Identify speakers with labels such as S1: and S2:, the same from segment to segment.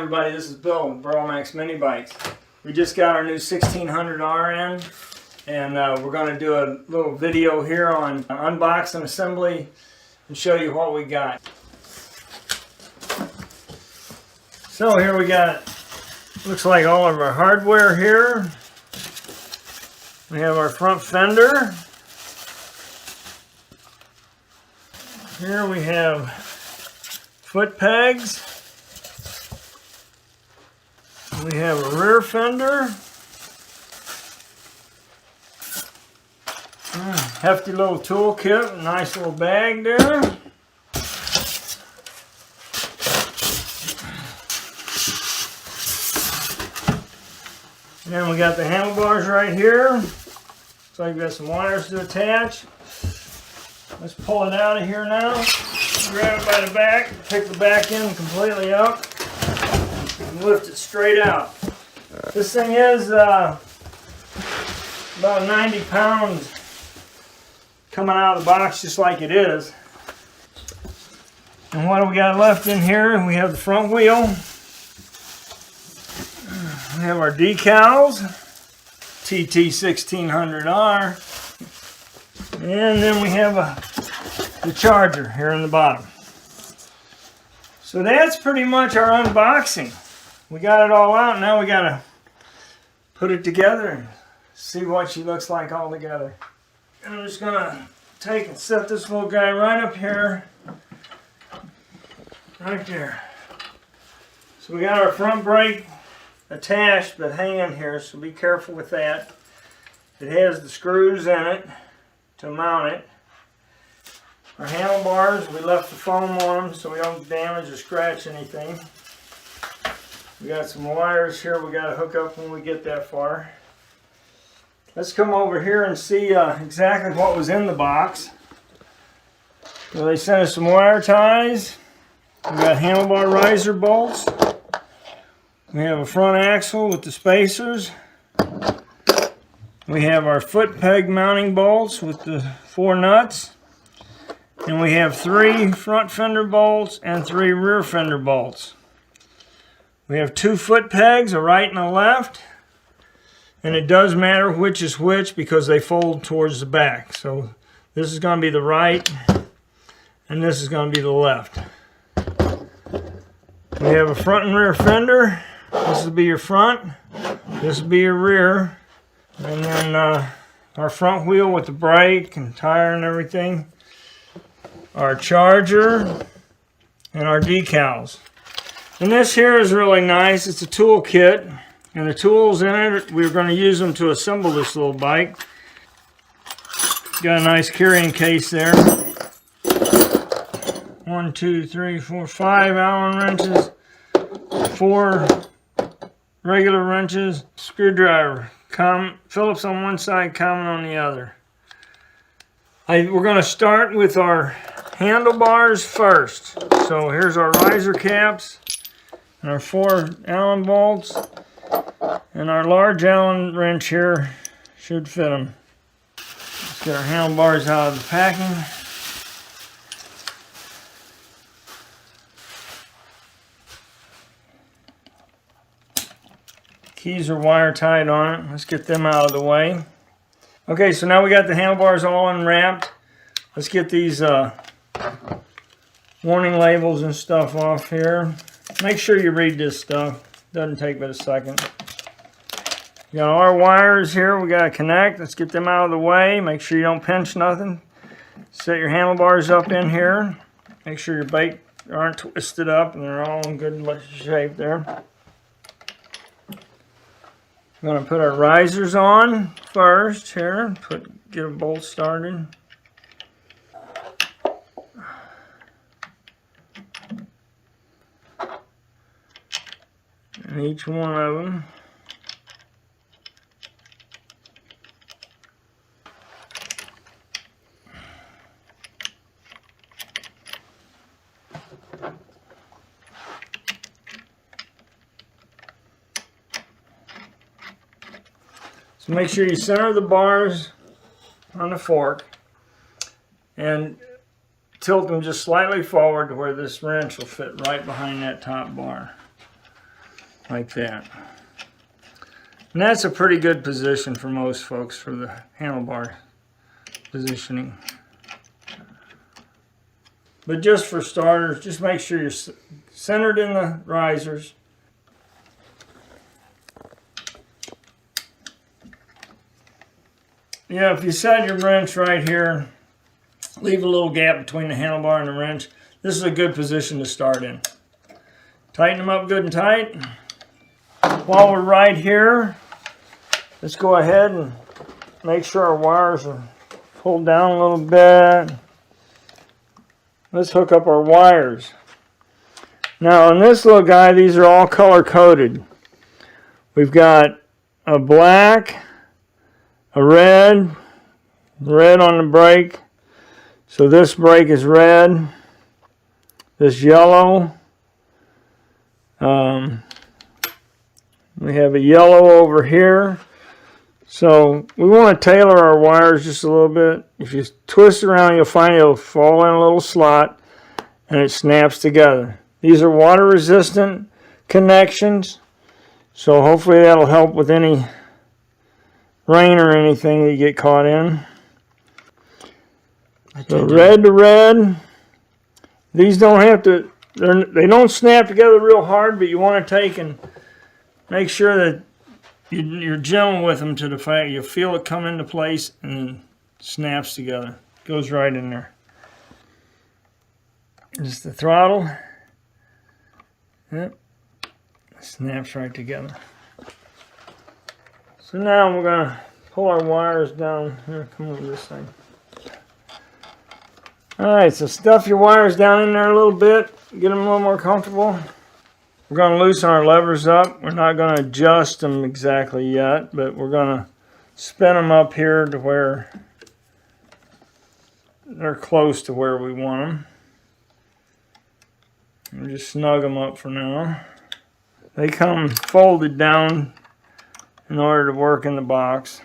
S1: everybody, this is Bill with Burromax Mini Bikes. We just got our new 1600R in, and we're going to do a little video here on unboxing assembly and show you what we got. So here we got, looks like all of our hardware here. We have our front fender. Here we have foot pegs. We have a rear fender. Hefty little tool kit, nice little bag there. And then we got the handlebars right here. So you've got some wires to attach. Let's pull it out of here now. Grab it by the back, pick the back end completely up, and lift it straight out. This thing is about 90 pounds coming out of the box just like it is. And what do we got left in here? We have the front wheel. We have our decals, TT1600R. And then we have the charger here in the bottom. So that's pretty much our unboxing. We got it all out. Now we got to put it together and see what she looks like all together. And I'm just going to take and set this little guy right up here. Right there. So we got our front brake attached but hanging here, so be careful with that. It has the screws in it to mount it. Our handlebars, we left the foam on them so we don't damage or scratch anything. We got some wires here we got to hook up when we get that far. Let's come over here and see exactly what was in the box. So they sent us some wire ties. We got handlebar riser bolts. We have a front axle with the spacers. We have our foot peg mounting bolts with the 4 nuts. And we have 3 front fender bolts and 3 rear fender bolts. We have 2 foot pegs, a right and a left. And it does matter which is which because they fold towards the back. So this is going to be the right and this is going to be the left. We have a front and rear fender. This will be your front. This will be your rear. And then our front wheel with the brake and tire and everything. Our charger and our decals. And this here is really nice. It's a tool kit. And the tools in it, we're going to use them to assemble this little bike. Got a nice carrying case there. 1, 2, 3, 4, 5 Allen wrenches. 4 regular wrenches. Screwdriver. Phillips on one side, common on the other. We're going to start with our handlebars first. So here's our riser caps and our 4 Allen bolts, and our large Allen wrench here should fit them. Let's get our handlebars out of the packing. Keys are wire tied on it. Let's get them out of the way. Okay, so now we got the handlebars all unwrapped. Let's get these warning labels and stuff off here. Make sure you read this stuff. Doesn't take but a second. We got our wires here we got to connect. Let's get them out of the way. Make sure you don't pinch nothing. Set your handlebars up in here. Make sure your bike aren't twisted up and they're all in good shape there. We're going to put our risers on first here. Get a bolt started. And each one of them. So make sure you center the bars on the fork and tilt them just slightly forward to where this wrench will fit right behind that top bar. like that. And that's a pretty good position for most folks for the handlebar positioning. But just for starters, just make sure you're centered in the risers. Yeah, if you set your wrench right here, leave a little gap between the handlebar and the wrench. This is a good position to start in. Tighten them up good and tight. While we're right here, let's go ahead and make sure our wires are pulled down a little bit. Let's hook up our wires. Now on this little guy, these are all color coded. We've got a black, a red on the brake. So this brake is red. This yellow. We have a yellow over here. So we want to tailor our wires just a little bit. If you twist around, you'll find it'll fall in a little slot and it snaps together. These are water resistant connections, so hopefully that'll help with any rain or anything that you get caught in. So red to red. These don't have to, they don't snap together real hard, but you want to take and make sure that you're gentle with them to the fact you'll feel it come into place and then snaps together. Goes right in there. Just the throttle. Yep. Snaps right together. So now we're going to pull our wires down. Here, come over this side. Alright, so stuff your wires down in there a little bit. Get them a little more comfortable. We're going to loosen our levers up. We're not going to adjust them exactly yet, but we're going to spin them up here to where they're close to where we want them. And just snug them up for now. They come folded down in order to work in the box.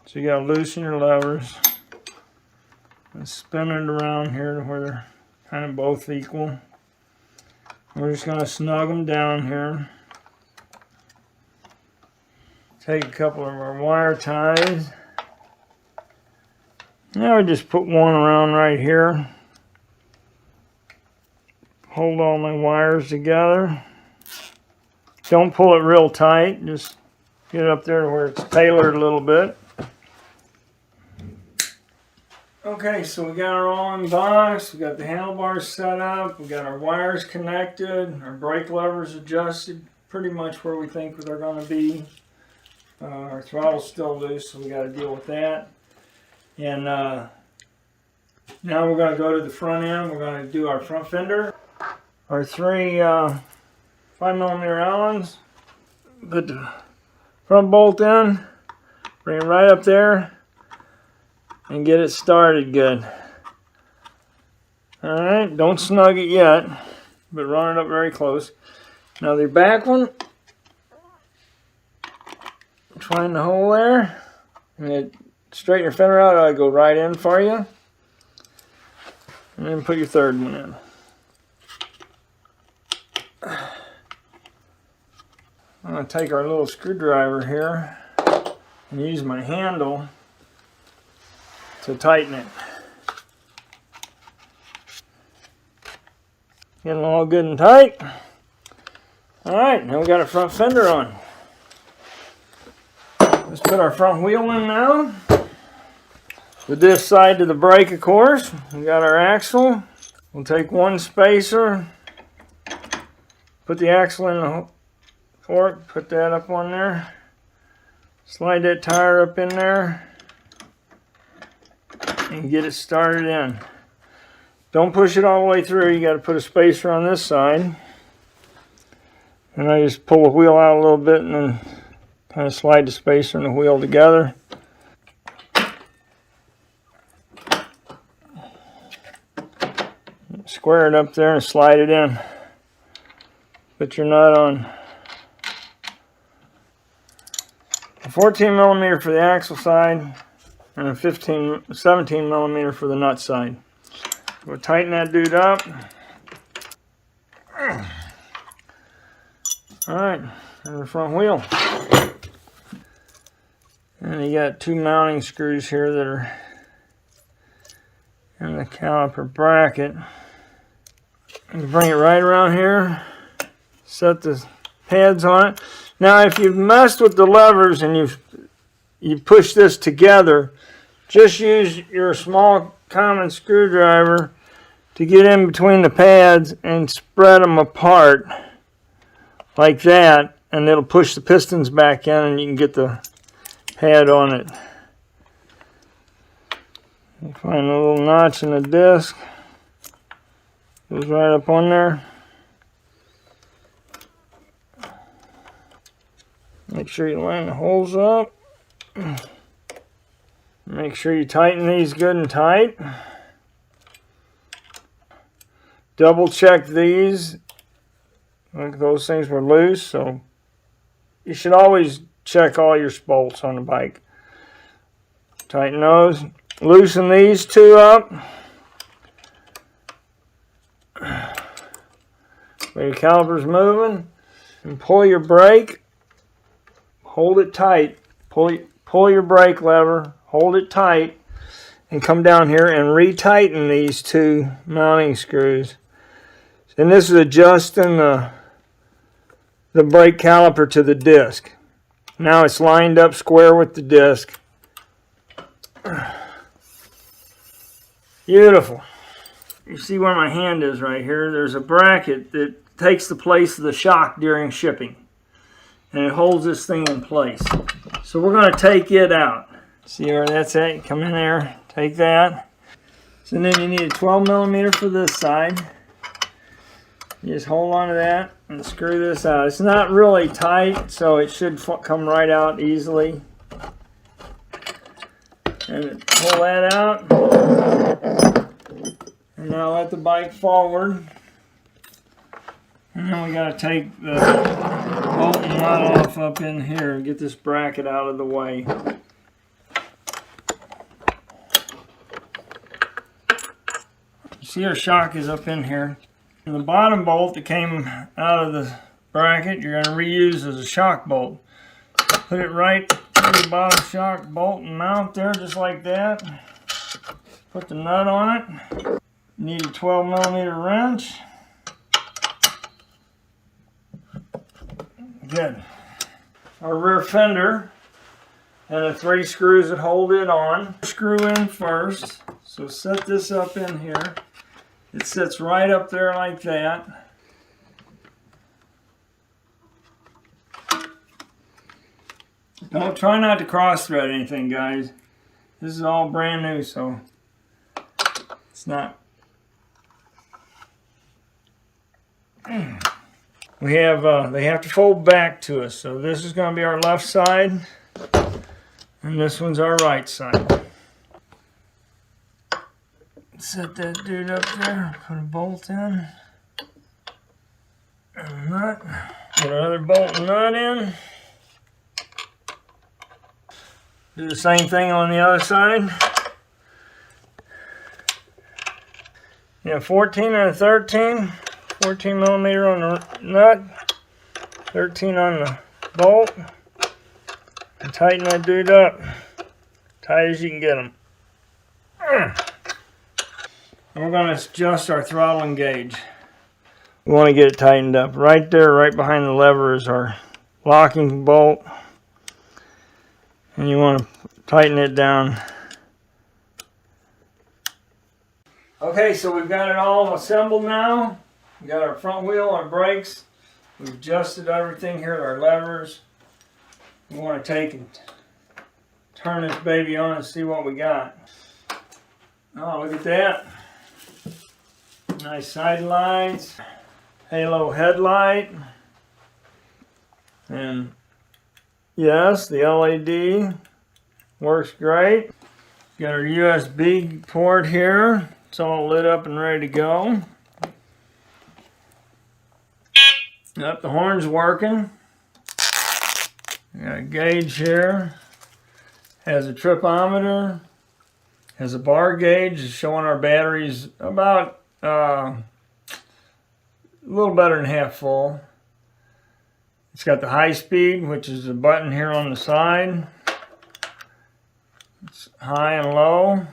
S1: So you got to loosen your levers and spin it around here to where they're kind of both equal. We're just going to snug them down here. Take a couple of our wire ties. Now we just put one around right here. Hold all my wires together. Don't pull it real tight. Just get it up there to where it's tailored a little bit. Okay, so we got our all unboxed, we got the handlebars set up, we got our wires connected, our brake levers adjusted pretty much where we think they're going to be. Our throttle's still loose, so we got to deal with that. And now we're going to go to the front end. We're going to do our front fender. Our three 5mm Allens. Put the front bolt in, bring it right up there, and get it started good. Alright, don't snug it yet, but run it up very close. Now the back one, find the hole there, and straighten your fender out, it'll go right in for you. And then put your third one in. I'm going to take our little screwdriver here and use my handle to tighten it. Get it all good and tight. Alright, now we got our front fender on. Let's put our front wheel in now. With this side to the brake, of course. We got our axle. We'll take one spacer, put the axle in the fork, put that up on there. Slide that tire up in there. And get it started in. Don't push it all the way through. You got to put a spacer on this side. And I just pull the wheel out a little bit and then kind of slide the spacer and the wheel together. Square it up there and slide it in. Put your nut on. A 14mm for the axle side and a 17mm for the nut side. We'll tighten that dude up. Alright, and the front wheel. And you got two mounting screws here that are in the caliper bracket. You bring it right around here, set the pads on it. Now if you've messed with the levers and you push this together, just use your small common screwdriver to get in between the pads and spread them apart like that, and it'll push the pistons back in and you can get the pad on it. You find a little notch in the disc. Goes right up on there. Make sure you line the holes up. Make sure you tighten these good and tight. Double check these. Look, those things were loose, so you should always check all your bolts on the bike. Tighten those. Loosen these two up. Where your caliper's moving. And pull your brake. Hold it tight. Pull your brake lever. Hold it tight. And come down here and retighten these two mounting screws. And this is adjusting the brake caliper to the disc. Now it's lined up square with the disc. Beautiful. You see where my hand is right here? There's a bracket that takes the place of the shock during shipping. And it holds this thing in place. So we're going to take it out. See where that's at? Come in there, take that. So then you need a 12 millimeter for this side. You just hold on to that and screw this out. It's not really tight, so it should come right out easily. And pull that out. And now let the bike forward. And then we got to take the bolt and nut off up in here and get this bracket out of the way. You see our shock is up in here. And the bottom bolt that came out of the bracket, you're going to reuse as a shock bolt. Put it right to the bottom shock bolt and mount there just like that. Put the nut on it. You need a 12 millimeter wrench. Good. Our rear fender and the 3 screws that hold it on. Screw in first. So set this up in here. It sits right up there like that. Don't try not to cross thread anything, guys. This is all brand new, so it's not. We have they have to fold back to us, so this is going to be our left side, and this one's our right side. Set that dude up there, put a bolt in, and a nut, put another bolt and nut in. Do the same thing on the other side. You have 14 and a 13, 14 millimeter on the nut, 13 on the bolt, and tighten that dude up, tight as you can get them. And we're going to adjust our throttling gauge. We want to get it tightened up. Right there, right behind the lever is our locking bolt. And you want to tighten it down. Okay, so we've got it all assembled now. We've got our front wheel, our brakes. We've adjusted everything here, our levers. We want to take and turn this baby on and see what we got. Oh, look at that. Nice side lights, halo headlight, and yes, the LED works great. Got our USB port here. It's all lit up and ready to go. Yep, the horn's working. Got a gauge here. Has a tripometer. Has a bar gauge showing our batteries about a little better than half full. It's got the high speed, which is the button here on the side. It's high and low.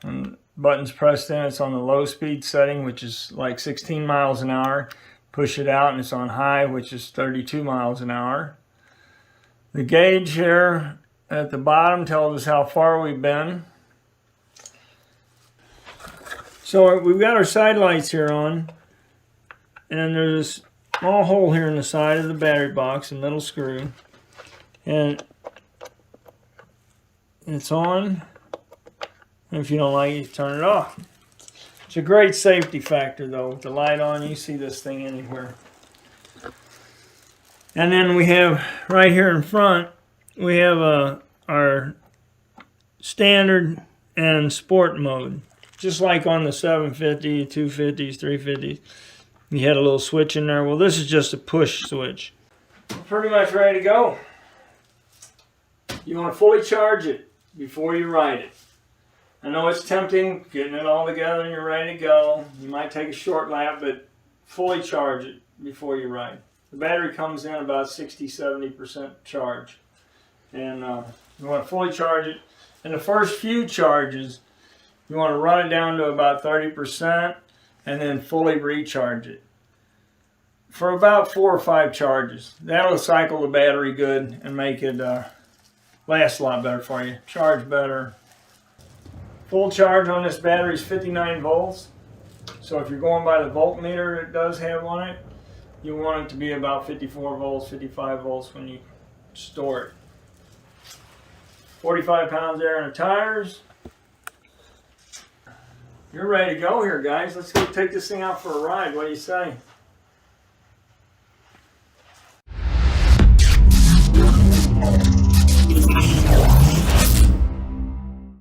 S1: When the button's pressed in, it's on the low speed setting, which is like 16 miles an hour. Push it out and it's on high, which is 32 miles an hour. The gauge here at the bottom tells us how far we've been. So we've got our side lights here on, and there's a small hole here in the side of the battery box, a little screw, and it's on. And if you don't like it, you turn it off. It's a great safety factor though. With the light on, you see this thing anywhere. And then we have right here in front, we have our standard and sport mode. Just like on the 750, 250s, 350s. You had a little switch in there. Well, this is just a push switch. We're pretty much ready to go. You want to fully charge it before you ride it. I know it's tempting, getting it all together and you're ready to go. You might take a short lap, but fully charge it before you ride. The battery comes in about 60-70% charge. And you want to fully charge it. In the first few charges, you want to run it down to about 30% and then fully recharge it. For about 4 or 5 charges. That'll cycle the battery good and make it last a lot better for you. Charge better. Full charge on this battery is 59 volts. So if you're going by the voltmeter it does have on it, you want it to be about 54 volts, 55 volts when you store it. 45 pounds air in the tires. You're ready to go here, guys. Let's go take this thing out for a ride. What do you say?